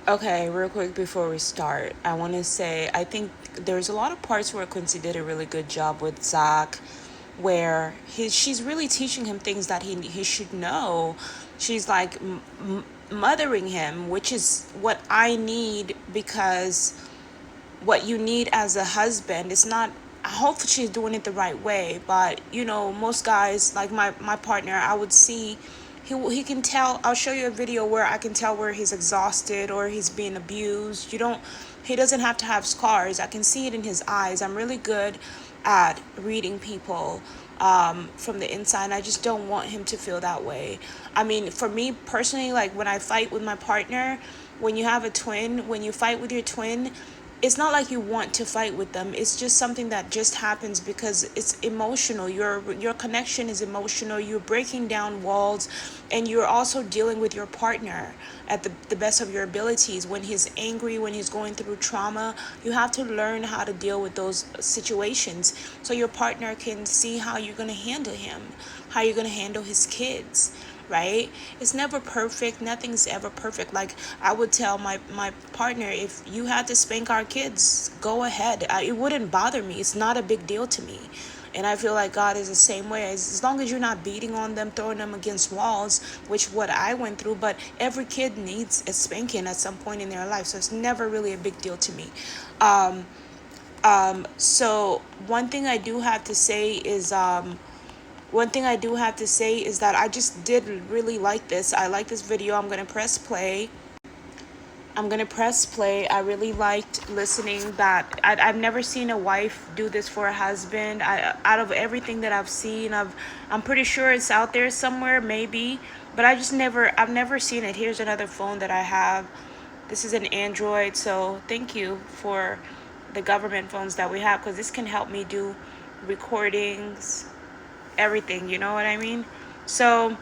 Okay, real quick before we start, I want to say I think there's a lot of parts where Quincy did a really good job with Zach, where she's really teaching him things that he should know. She's like mothering him, which is what I need, because what you need as a husband is not, hopefully she's doing it the right way, but most guys, like my partner, I would see he can tell. I'll show you a video where I can tell where he's exhausted or he's being abused. He doesn't have to have scars. I can see it in his eyes. I'm really good at reading people from the inside. I just don't want him to feel that way. I mean, for me personally, like when I fight with my partner, when you have a twin, when you fight with your twin, it's not like you want to fight with them. It's just something that just happens because it's emotional. Your connection is emotional. You're breaking down walls, and you're also dealing with your partner at the best of your abilities. When he's angry, when he's going through trauma, you have to learn how to deal with those situations so your partner can see how you're going to handle him, how you're going to handle his kids, right? It's never perfect. Nothing's ever perfect. Like I would tell my partner, if you had to spank our kids, go ahead. It wouldn't bother me. It's not a big deal to me. And I feel like God is the same way. As long as you're not beating on them, throwing them against walls, which what I went through, but every kid needs a spanking at some point in their life. So it's never really a big deal to me. So one thing I do have to say is that I just did really like this. I like this video. I'm going to press play. I really liked listening that I've never seen a wife do this for a husband. Out of everything that I've seen, I'm pretty sure it's out there somewhere, maybe, but I've never seen it. Here's another phone that I have. This is an Android, so thank you for the government phones that we have, because this can help me do recordings, everything, you know what I mean? So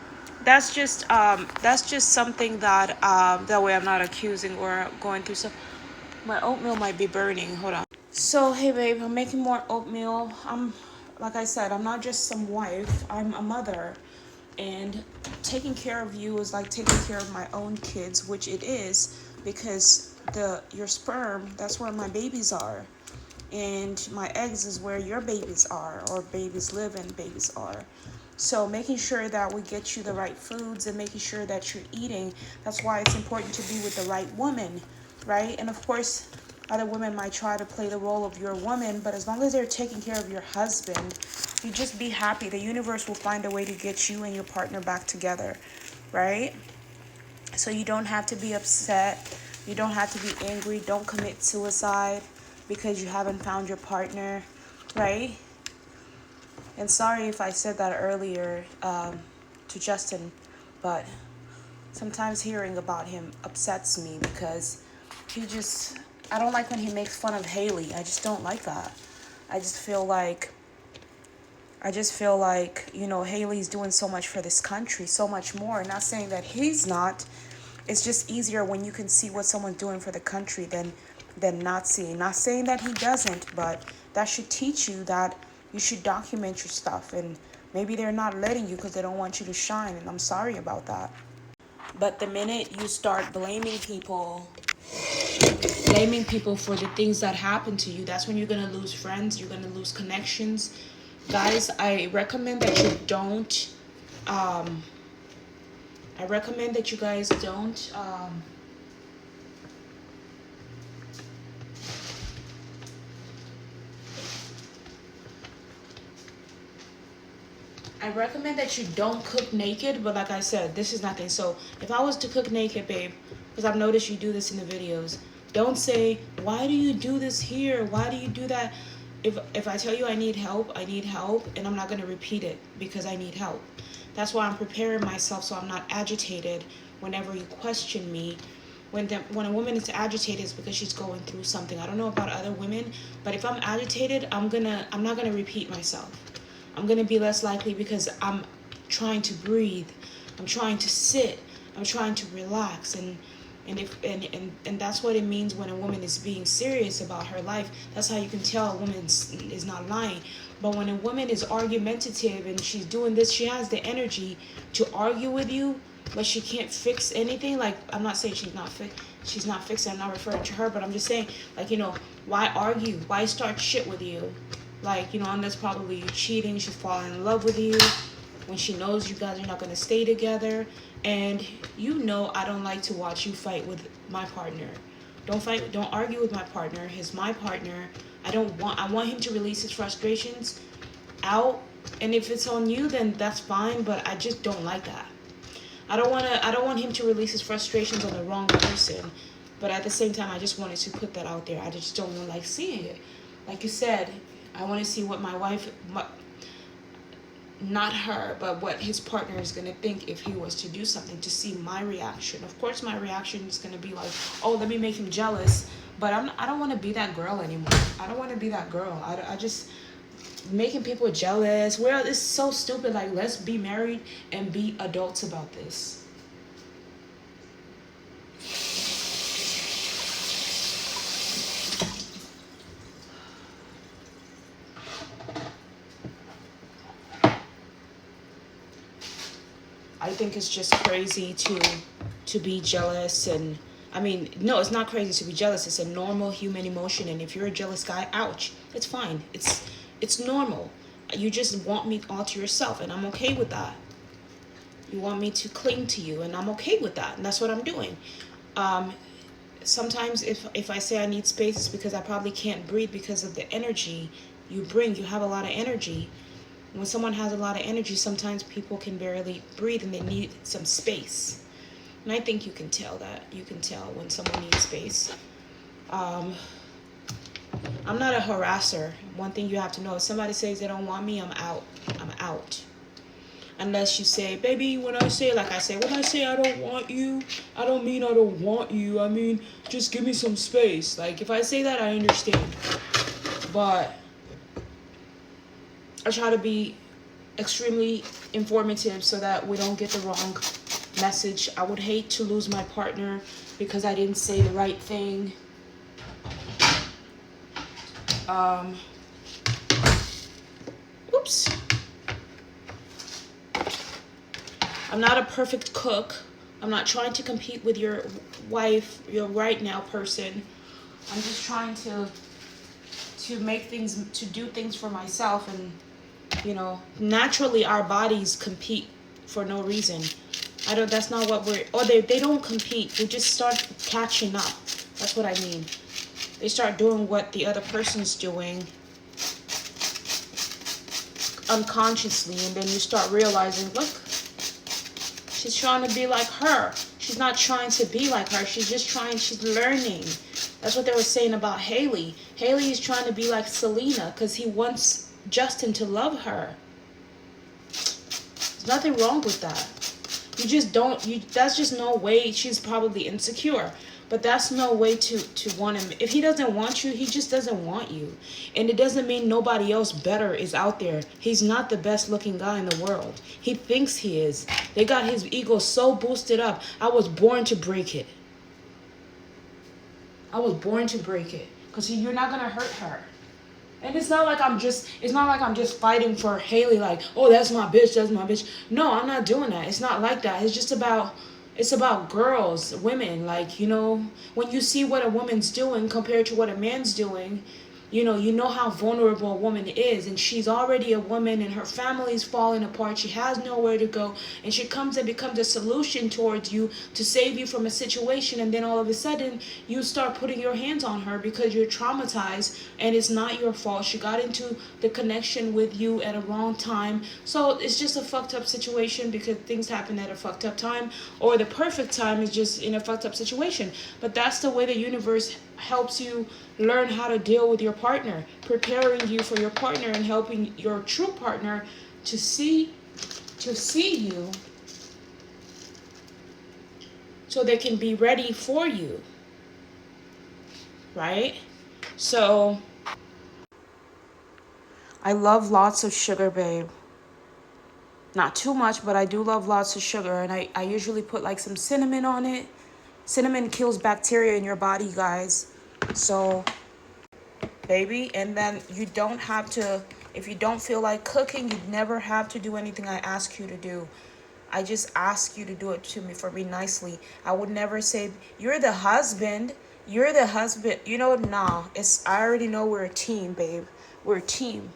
that's just something that that way I'm not accusing or going through. So my oatmeal might be burning. Hold on. So hey babe, I'm making more oatmeal. I'm, like I said, I'm not just some wife, I'm a mother. And taking care of you is like taking care of my own kids, which it is, because your sperm, that's where my babies are, and my eggs is where your babies are, or babies live and babies are. So making sure that we get you the right foods and making sure that you're eating, that's why it's important to be with the right woman, right? And of course, other women might try to play the role of your woman, but as long as they're taking care of your husband, you just be happy. The universe will find a way to get you and your partner back together, right? So you don't have to be upset. You don't have to be angry. Don't commit suicide because you haven't found your partner, right? And sorry if I said that earlier to Justin, but sometimes hearing about him upsets me because he just, I don't like when he makes fun of Haley. I just don't like that. I just feel like, Haley's doing so much for this country, so much more. Not saying that he's not. It's just easier when you can see what someone's doing for the country than not seeing. Not saying that he doesn't, but that should teach you that you should document your stuff. And maybe they're not letting you because they don't want you to shine. And I'm sorry about that. But the minute you start blaming people for the things that happen to you, that's when you're going to lose friends. You're going to lose connections. Guys, I recommend that you don't. I recommend that you guys don't. I recommend that you don't cook naked, but like I said, this is nothing. So if I was to cook naked, babe, because I've noticed you do this in the videos, don't say, why do you do this here? Why do you do that? If I tell you I need help, and I'm not going to repeat it because I need help. That's why I'm preparing myself so I'm not agitated whenever you question me. When a woman is agitated, it's because she's going through something. I don't know about other women, but if I'm agitated, I'm not gonna repeat myself. I'm gonna be less likely because I'm trying to breathe. I'm trying to sit. I'm trying to relax, and that's what it means when a woman is being serious about her life. That's how you can tell a woman is not lying. But when a woman is argumentative and she's doing this, she has the energy to argue with you, but she can't fix anything. Like, I'm not saying she's not she's not fixing. I'm not referring to her, but I'm just saying, like, you know, why argue? Why start shit with you? Like, you know, unless probably you're cheating, she's falling in love with you when she knows you guys are not going to stay together. And you know I don't like to watch you fight with my partner. Don't argue with my partner. He's my partner. I want him to release his frustrations out. And if it's on you, then that's fine, but I just don't like that. I don't want him to release his frustrations on the wrong person. But at the same time, I just wanted to put that out there. I just don't like seeing it. Like you said, I want to see what my wife, not her, but what his partner is going to think if he was to do something, to see my reaction. Of course, my reaction is going to be like, oh, let me make him jealous. But I don't want to be that girl anymore. I don't want to be that girl. I just, making people jealous. Well, it's so stupid. Like, let's be married and be adults about this. I think it's just crazy to be jealous. And I mean, no, it's not crazy to be jealous. It's a normal human emotion. And if you're a jealous guy, ouch, it's fine. It's normal. You just want me all to yourself, and I'm okay with that. You want me to cling to you, and I'm okay with that. And that's what I'm doing. Sometimes if I say I need space, it's because I probably can't breathe because of the energy you bring. You have a lot of energy. When someone has a lot of energy, sometimes people can barely breathe and they need some space. And I think you can tell that. You can tell when someone needs space. I'm not a harasser. One thing you have to know, if somebody says they don't want me, I'm out. I'm out. Unless you say, baby, when I say I don't want you, I don't mean I don't want you. I mean, just give me some space. Like, if I say that, I understand. But I try to be extremely informative so that we don't get the wrong message. I would hate to lose my partner because I didn't say the right thing. Oops. I'm not a perfect cook. I'm not trying to compete with your wife, your right now person. I'm just trying to make things, to do things for myself. And you know, naturally our bodies compete for no reason. That's not what they don't compete. They just start catching up. That's what I mean. They start doing what the other person's doing unconsciously, and then you start realizing, look, she's trying to be like her. She's not trying to be like her. She's learning. That's what they were saying about Haley. Haley is trying to be like Selena because he wants Justin to love her. There's nothing wrong with that. You just don't, that's just no way. She's probably insecure, but that's no way to want him. If he doesn't want you, he just doesn't want you. And it doesn't mean nobody else better is out there. He's not the best looking guy in the world. He thinks he is. They got his ego so boosted up. I was born to break it. I was born to break it. Because you're not going to hurt her. And it's not like I'm just fighting for Haley, like, oh, that's my bitch. No, I'm not doing that. It's not like that. It's about girls, women. Like, you know, when you see what a woman's doing compared to what a man's doing, you know how vulnerable a woman is, and she's already a woman and her family's falling apart. She has nowhere to go, and she comes and becomes a solution towards you to save you from a situation, and then all of a sudden you start putting your hands on her because you're traumatized, and it's not your fault. She got into the connection with you at a wrong time. So it's just a fucked up situation because things happen at a fucked up time, or the perfect time is just in a fucked up situation. But that's the way the universe helps you learn how to deal with your partner, preparing you for your partner and helping your true partner to see you so they can be ready for you, right? So I love lots of sugar, babe. Not too much, but I do love lots of sugar, and I usually put like some cinnamon on it. Cinnamon kills bacteria in your body, guys. So, baby, and then you don't have to, if you don't feel like cooking, you never have to do anything I ask you to do. I just ask you to do it to me for me nicely. I would never say you're the husband. You're the husband. You know, nah. It's I already know we're a team, babe. We're a team.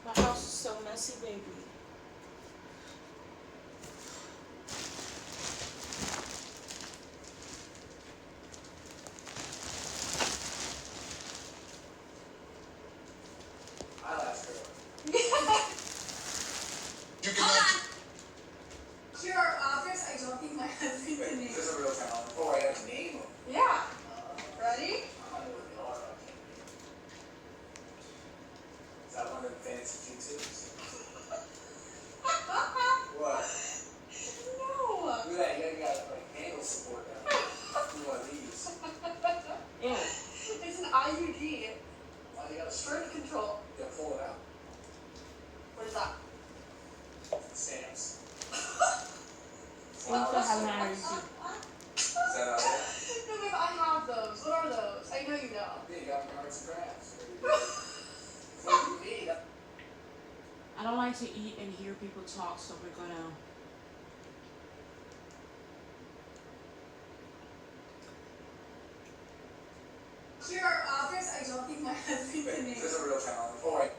My house is so messy, baby. I'll ask her. You can To your office, I don't think my husband can name. This is a real talent. Oh, I have to name him. Yeah. Ready? I don't really know if I can. Is that one of the fancy Q-tips? What? No. Look at that. You got like ankle support now. Do one of these. Ew. It's an IUD. Why you got a Birth control. Yeah, pull it out. What is that? Stamps. Thanks for having an Is that out there? No, babe, I have those. What are those? I know you know. Yeah, you got my arts and crafts. What do you need? I don't like to eat and hear people talk, so we're gonna. To your office, I don't think my husband can name. This is a real talent. Oh, I.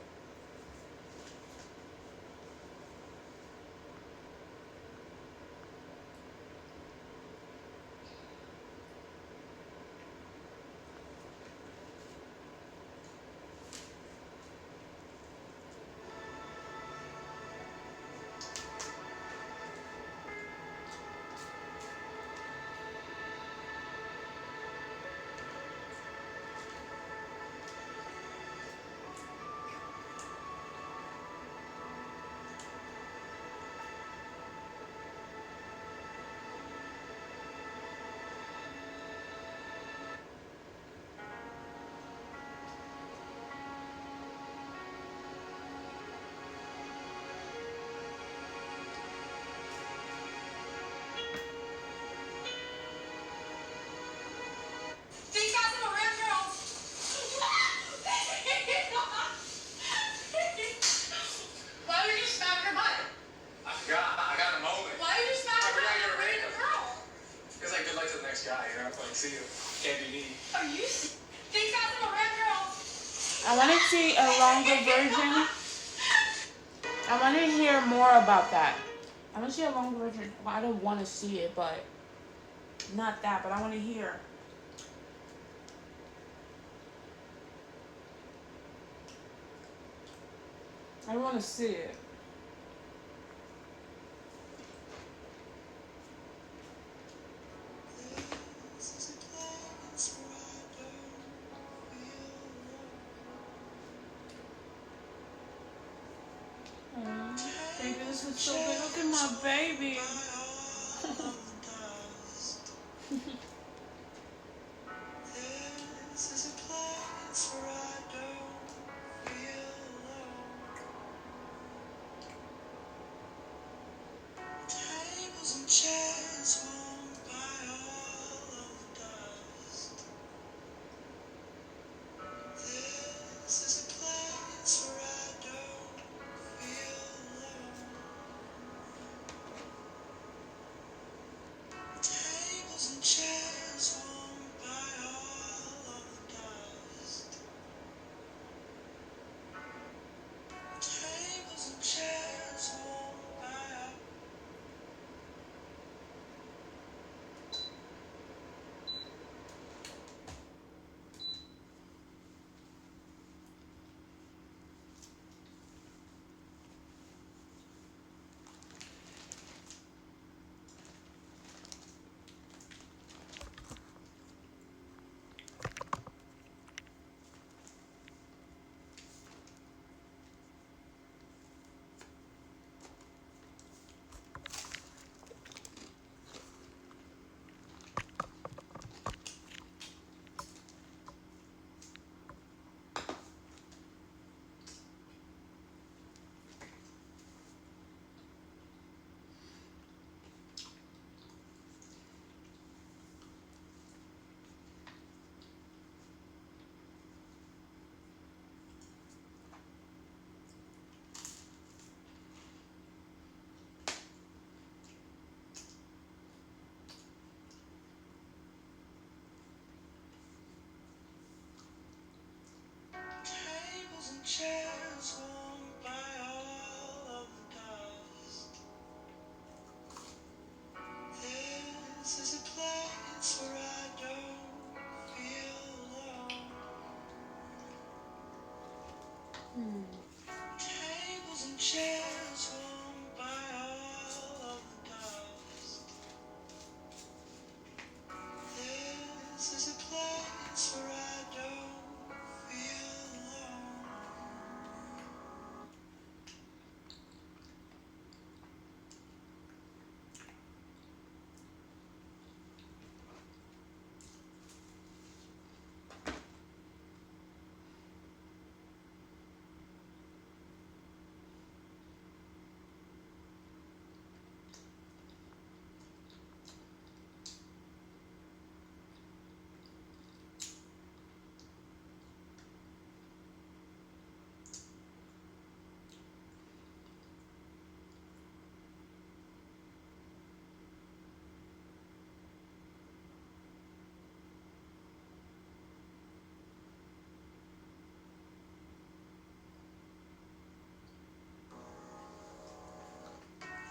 Think that's a red girl. Why would you smack her butt? I forgot. I got a moment. Why would you smack I her forgot butt you're a and random. girl? It's like good luck to the next guy, you know? Like, see you. Can't be me. Are you? Think that's a red girl. I want to see a longer version. I want to hear more about that. I want to see a longer version. Well, I don't want to see it, but not that. But I want to hear. I want to see it. Baby, this is so good. Look at my baby. Tables and chairs warmed by all of the dust. This is a place where I don't feel alone.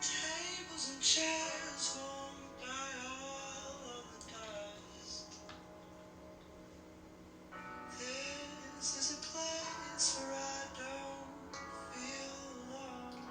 Tables and chairs warmed by all of the dust. This is a place where I don't feel alone.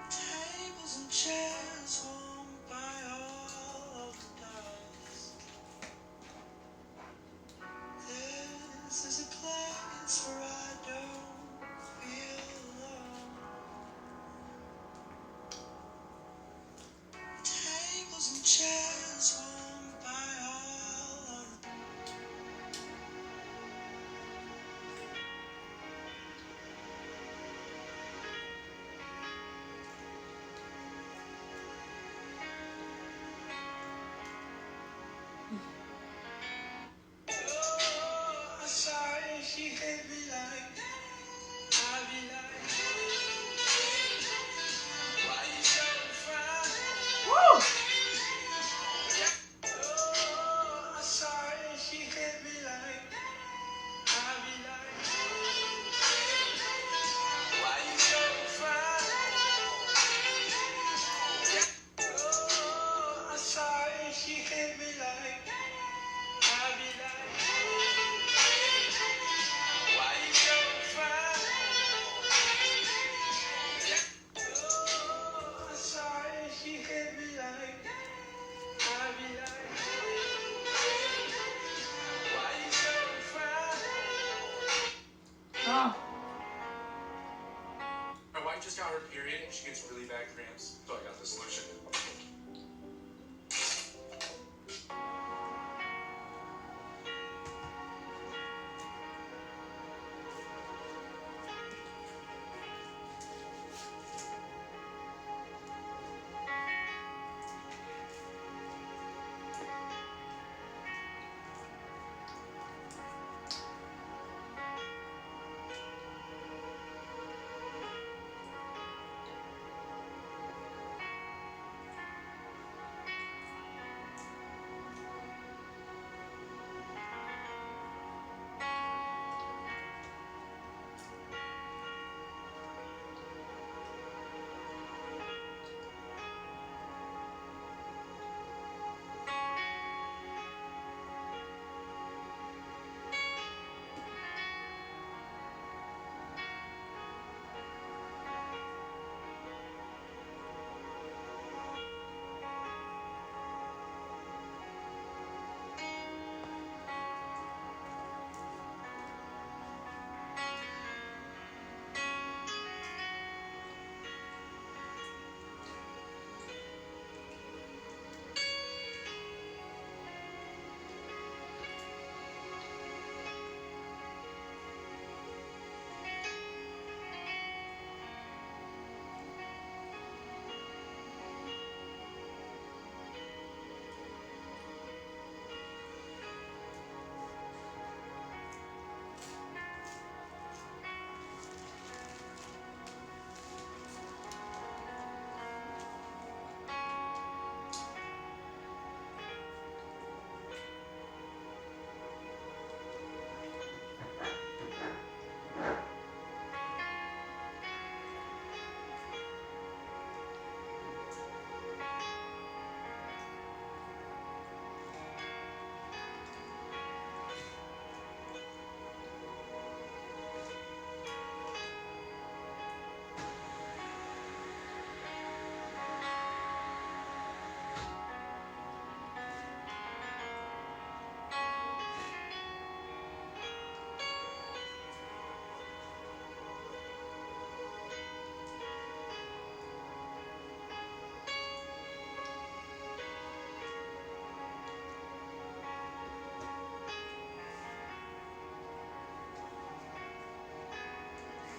Tables and chairs warmed by all of the dust. This is a place where I don't feel alone. Tables and chairs warmed by all of the Oh, I saw her, she hit me like I be like, why you so fine? Oh, I saw her, she hit me like I be like, why you so fine? Oh, I saw her, she hit me like I be like, why you so fine? Oh, I saw her, she hit me like I be like, why you so fine? Oh. My wife just got her period and she gets really bad cramps, so I got the solution.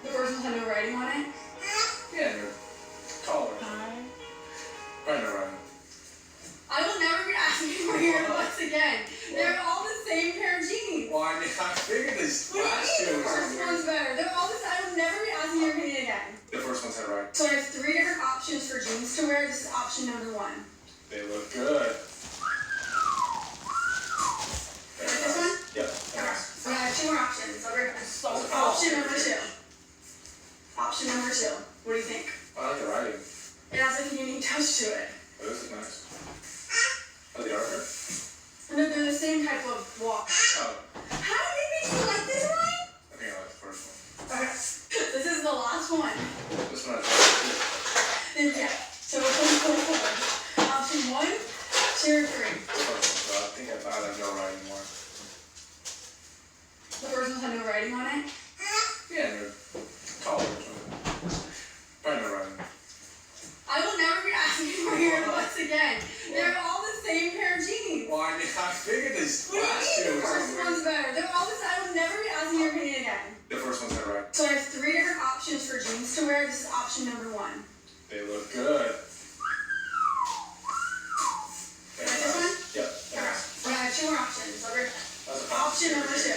The first one had no writing on it? Yeah, your collar. Hi. Right, no writing. I will never be asking for your advice again. They're all the same pair of jeans. Well, I figured these What do you last mean two the were first something one's weird. better? They're all the same. I will never be asking your opinion again. The first one's had right. So I have 3 different options for jeans to wear. This is option number 1. They look good. Like this one? Yeah. Okay. So I have 2 more options. So Option number 2. Option number 2. What do you think? I like the writing. It has like a unique touch to it. Oh, this is nice. Oh, the artwork? No, they're the same type of walk. Oh, How did they make you like this one? I think I like the first one. Okay. This is the last one. This one I tried Then yeah. So which one's going forward? Option 1, 2, or 3? the first one, so I think I have no writing more. The first one had no writing on it? Yeah, your collar or something. Right, no writing. I will never be asking for your advice again. They're all the same pair of jeans. Well, I figured these What do you last mean two the were first something one's weird. better? They're all the same. I will never be asking your opinion again. The first one's had right. So I have 3 different options for jeans to wear. This is option number 1. They look good. Like this one? Yeah. Okay. So I have 2 more options. That's a Option number 2.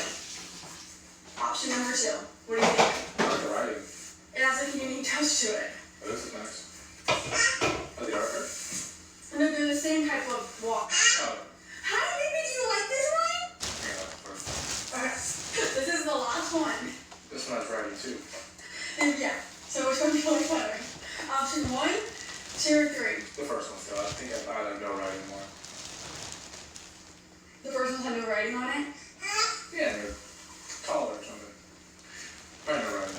Option number 2. What do you think? I like the writing. It has like a unique touch to it. Oh, this is nice. Oh, the artwork? No, they're the same type of walk. Oh, How did they make you like this one? I think I like the first one. Okay. This is the last one. This one has writing too. And yeah. So which one's going better? Option 1, 2, or 3? The first one, so I think I have no writing more. The first one had no writing on it? Yeah, your collar or something. Right, no writing.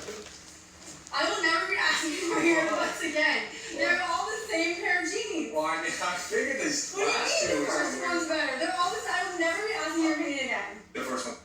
I will never be asking for your advice again. They're all the same pair of jeans. Well, I figured these What do you last mean two the were first something one's weird. better? They're all the same. I will never be asking your opinion again. The first one.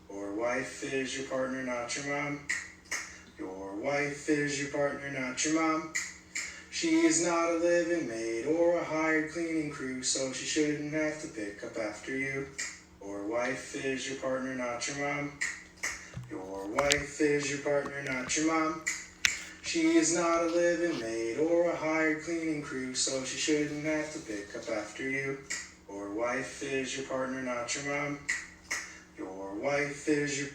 Your wife is your partner, not your mom. Your wife is your partner, not your mom. She is not a living maid or a hired cleaning crew, so she shouldn't have to pick up after you. Your wife is your partner, not your mom. Your wife is your partner, not your mom. She is not a living maid or a hired cleaning crew, so she shouldn't have to pick up after you. Your wife is your partner, not your mom. Your wife is your...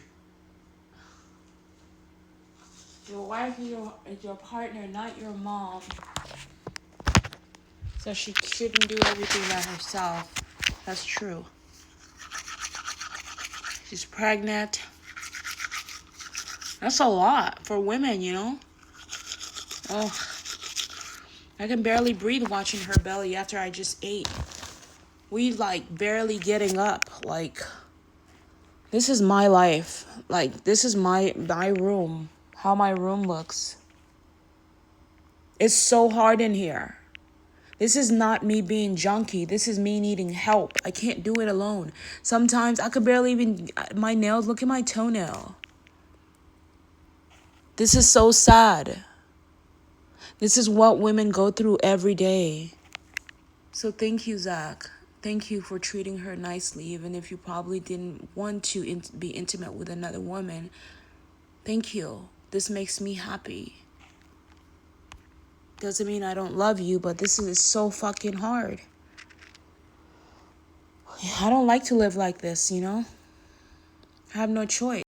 Your wife is your partner, not your mom. So she shouldn't do everything by herself. That's true. She's pregnant. That's a lot for women, you know? Oh, I can barely breathe watching her belly after I just ate. We like barely getting up. Like, this is my life. Like, this is my room. How my room looks. It's so hard in here. This is not me being junky. This is me needing help. I can't do it alone. Sometimes I could barely even... My nails, look at my toenail. This is so sad. This is what women go through every day. So thank you, Zach. Thank you for treating her nicely, even if you probably didn't want to be intimate with another woman. Thank you. This makes me happy. Doesn't mean I don't love you, but this is so fucking hard. I don't like to live like this, you know? I have no choice.